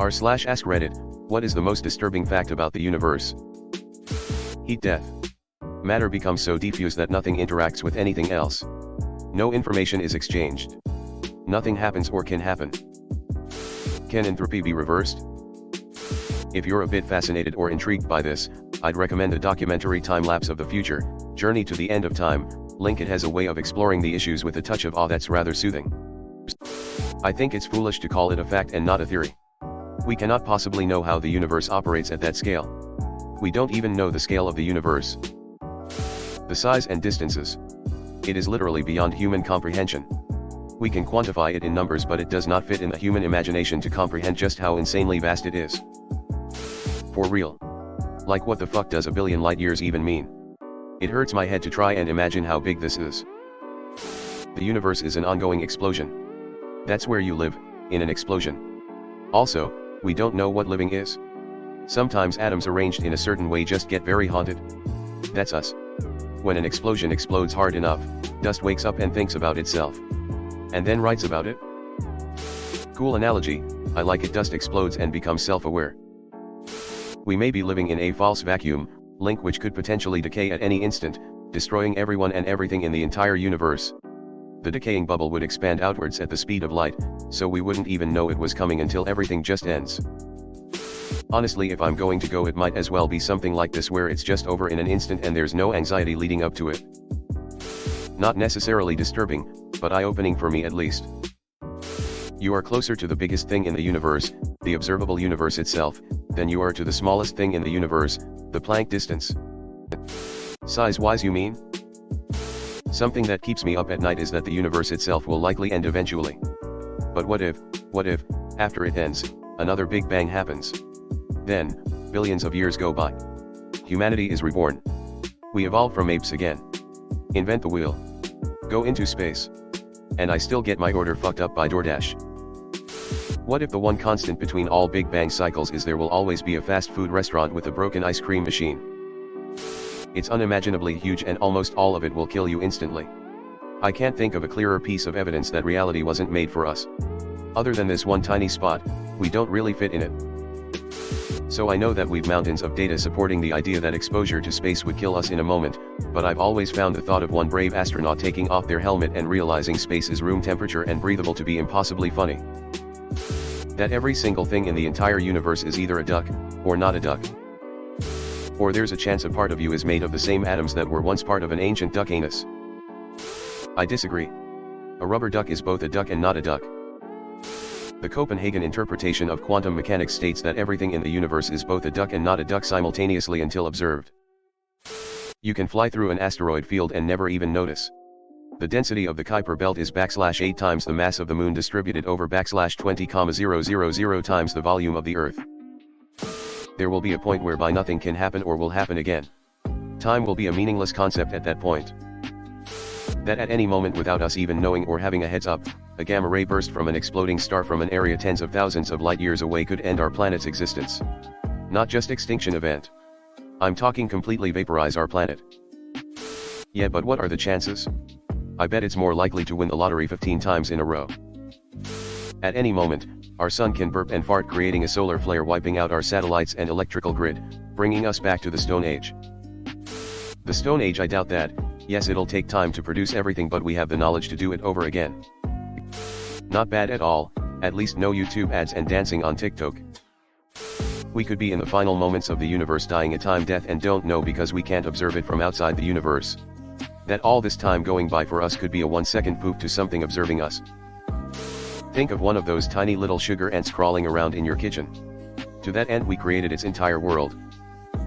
r/AskReddit, what is the most disturbing fact about the universe? Heat death. Matter becomes so diffuse that nothing interacts with anything else. No information is exchanged. Nothing happens or can happen. Can entropy be reversed? If you're a bit fascinated or intrigued by this, I'd recommend the documentary Time Lapse of the Future, Journey to the End of Time. Link. It has a way of exploring the issues with a touch of awe that's rather soothing. I think it's foolish to call it a fact and not a theory. We cannot possibly know how the universe operates at that scale. We don't even know the scale of the universe. The size and distances. It is literally beyond human comprehension. We can quantify it in numbers, but it does not fit in the human imagination to comprehend just how insanely vast it is. For real. Like, what the fuck does a billion light years even mean? It hurts my head to try and imagine how big this is. The universe is an ongoing explosion. That's where you live, in an explosion. Also, we don't know what living is. Sometimes atoms arranged in a certain way just get very haunted. That's us. When an explosion explodes hard enough, dust wakes up and thinks about itself. And then writes about it. Cool analogy, I like it. Dust explodes and becomes self-aware. We may be living in a false vacuum, Link, which could potentially decay at any instant, destroying everyone and everything in the entire universe. The decaying bubble would expand outwards at the speed of light, so we wouldn't even know it was coming until everything just ends. Honestly, if I'm going to go, it might as well be something like this, where it's just over in an instant and there's no anxiety leading up to it. Not necessarily disturbing, but eye-opening for me at least. You are closer to the biggest thing in the universe, the observable universe itself, than you are to the smallest thing in the universe, the Planck distance. Size-wise, you mean? Something that keeps me up at night is that the universe itself will likely end eventually. But what if, after it ends, another Big Bang happens? Then, billions of years go by. Humanity is reborn. We evolve from apes again. Invent the wheel. Go into space. And I still get my order fucked up by DoorDash. What if the one constant between all Big Bang cycles is there will always be a fast food restaurant with a broken ice cream machine? It's unimaginably huge, and almost all of it will kill you instantly. I can't think of a clearer piece of evidence that reality wasn't made for us. Other than this one tiny spot, we don't really fit in it. So I know that we've mountains of data supporting the idea that exposure to space would kill us in a moment, but I've always found the thought of one brave astronaut taking off their helmet and realizing space is room temperature and breathable to be impossibly funny. That every single thing in the entire universe is either a duck, or not a duck. Or there's a chance a part of you is made of the same atoms that were once part of an ancient duck anus. I disagree. A rubber duck is both a duck and not a duck. The Copenhagen interpretation of quantum mechanics states that everything in the universe is both a duck and not a duck simultaneously until observed. You can fly through an asteroid field and never even notice. The density of the Kuiper belt is /8 times the mass of the moon distributed over /20,000 times the volume of the Earth. There will be a point whereby nothing can happen or will happen again. Time will be a meaningless concept at that point. That at any moment, without us even knowing or having a heads up, a gamma ray burst from an exploding star from an area tens of thousands of light years away could end our planet's existence. Not just extinction event. I'm talking completely vaporize our planet. Yeah, but what are the chances? I bet it's more likely to win the lottery 15 times in a row. At any moment, our sun can burp and fart, creating a solar flare wiping out our satellites and electrical grid, bringing us back to the Stone Age. The Stone Age, I doubt that. Yes, it'll take time to produce everything, but we have the knowledge to do it over again. Not bad at all, at least no YouTube ads and dancing on TikTok. We could be in the final moments of the universe, dying a time death, and don't know because we can't observe it from outside the universe. That all this time going by for us could be a 1-second poof to something observing us. Think of one of those tiny little sugar ants crawling around in your kitchen. To that ant we created its entire world.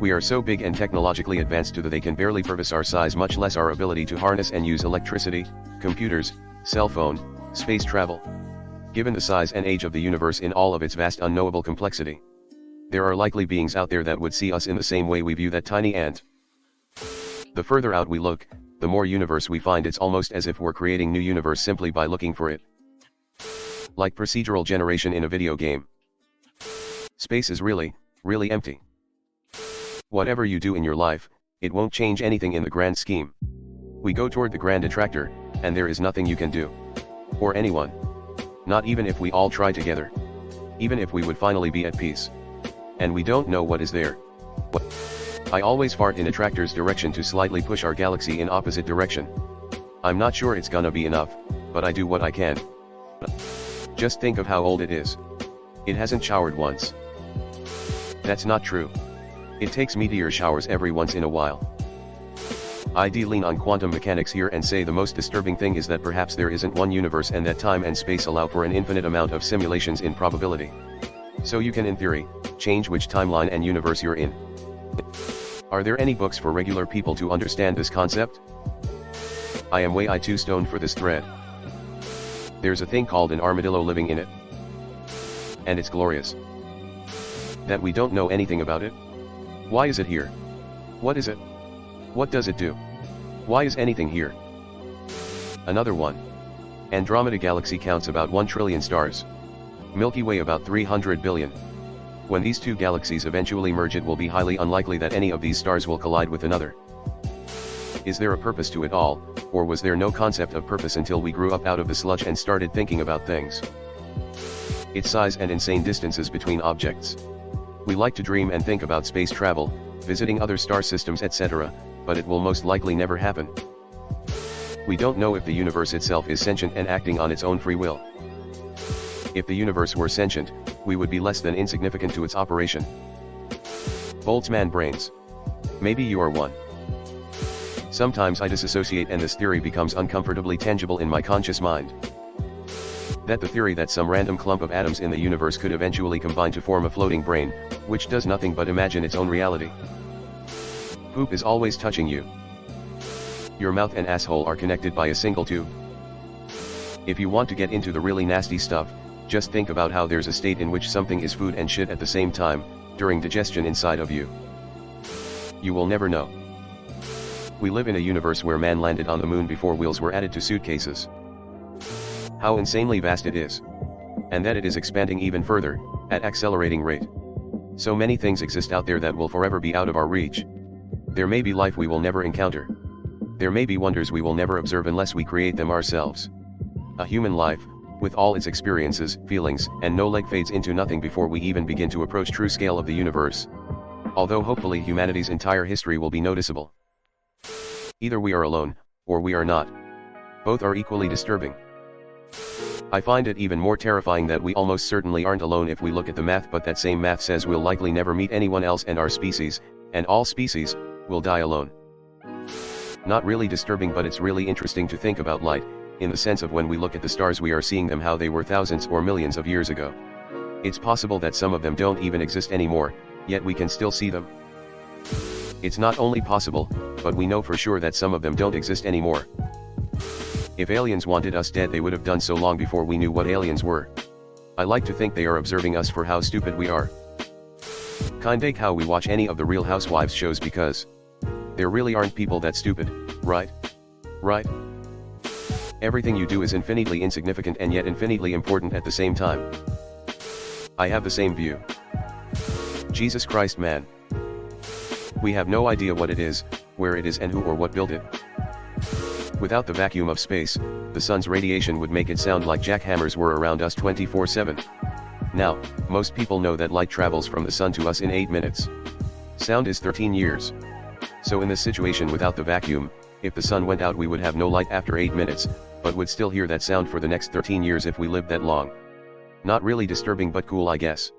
We are so big and technologically advanced that they can barely purpose our size, much less our ability to harness and use electricity, computers, cell phone, space travel. Given the size and age of the universe in all of its vast unknowable complexity, there are likely beings out there that would see us in the same way we view that tiny ant. The further out we look, the more universe we find. It's almost as if we're creating new universe simply by looking for it. Like procedural generation in a video game. Space is really empty. Whatever you do in your life, it won't change anything in the grand scheme. We go toward the grand attractor, and there is nothing you can do. Or anyone. Not even if we all try together. even if we would finally be at peace. And we don't know what is there. I always fart in a tractor's direction to slightly push our galaxy in opposite direction. I'm not sure it's gonna be enough, but I do what I can. Just think of how old it is. It hasn't showered once. That's not true. It takes meteor showers every once in a while. I'd lean on quantum mechanics here and say the most disturbing thing is that perhaps there isn't one universe and that time and space allow for an infinite amount of simulations in probability. So you can in theory, change which timeline and universe you're in. Are there any books for regular people to understand this concept? I am way too stoned for this thread. There's a thing called an armadillo living in it. And it's glorious. That we don't know anything about it? Why is it here? What is it? What does it do? Why is anything here? Another one. Andromeda Galaxy counts about 1 trillion stars. Milky Way about 300 billion. When these two galaxies eventually merge, it will be highly unlikely that any of these stars will collide with another. Is there a purpose to it all, or was there no concept of purpose until we grew up out of the sludge and started thinking about things? Its size and insane distances between objects. We like to dream and think about space travel, visiting other star systems, etc., but it will most likely never happen. We don't know if the universe itself is sentient and acting on its own free will. If the universe were sentient, we would be less than insignificant to its operation. Boltzmann brains. Maybe you are one. Sometimes I disassociate and this theory becomes uncomfortably tangible in my conscious mind. That the theory that some random clump of atoms in the universe could eventually combine to form a floating brain, which does nothing but imagine its own reality. Poop is always touching you. Your mouth and asshole are connected by a single tube. If you want to get into the really nasty stuff, just think about how there's a state in which something is food and shit at the same time, during digestion inside of you. You will never know. We live in a universe where man landed on the moon before wheels were added to suitcases. How insanely vast it is. And that it is expanding even further, at accelerating rate. So many things exist out there that will forever be out of our reach. There may be life we will never encounter. There may be wonders we will never observe unless we create them ourselves. A human life, with all its experiences, feelings, and no leg fades into nothing before we even begin to approach true scale of the universe. Although hopefully humanity's entire history will be noticeable. Either we are alone, or we are not. Both are equally disturbing. I find it even more terrifying that we almost certainly aren't alone if we look at the math, but that same math says we'll likely never meet anyone else and our species, and all species, will die alone. Not really disturbing, but it's really interesting to think about light, in the sense of when we look at the stars we are seeing them how they were thousands or millions of years ago. It's possible that some of them don't even exist anymore, yet we can still see them. It's not only possible, but we know for sure that some of them don't exist anymore. If aliens wanted us dead, they would have done so long before we knew what aliens were. I like to think they are observing us for how stupid we are. Kinda like how we watch any of the Real Housewives shows, because there really aren't people that stupid, right? Right? Everything you do is infinitely insignificant and yet infinitely important at the same time. I have the same view. Jesus Christ, man. We have no idea what it is, where it is, and who or what built it. Without the vacuum of space, the sun's radiation would make it sound like jackhammers were around us 24/7. Now, most people know that light travels from the sun to us in 8 minutes. Sound is 13 years. So in this situation without the vacuum, if the sun went out we would have no light after 8 minutes, but would still hear that sound for the next 13 years if we lived that long. Not really disturbing, but cool, I guess.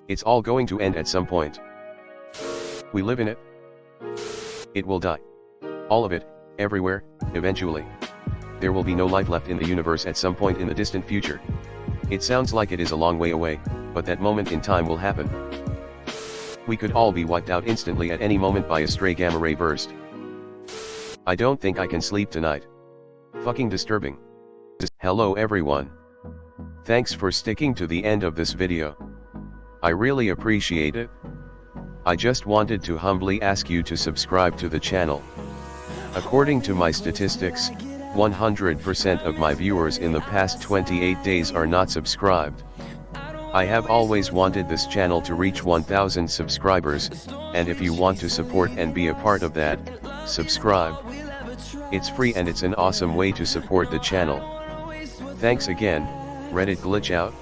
It's all going to end at some point. We live in it. It will die. All of it, everywhere, eventually. There will be no life left in the universe at some point in the distant future. It sounds like it is a long way away, but that moment in time will happen. We could all be wiped out instantly at any moment by a stray gamma ray burst. I don't think I can sleep tonight. Fucking disturbing. Hello everyone. Thanks for sticking to the end of this video. I really appreciate it. I just wanted to humbly ask you to subscribe to the channel. According to my statistics, 100% of my viewers in the past 28 days are not subscribed. I have always wanted this channel to reach 1000 subscribers, and if you want to support and be a part of that, subscribe. It's free and it's an awesome way to support the channel. Thanks again, Reddit glitch out.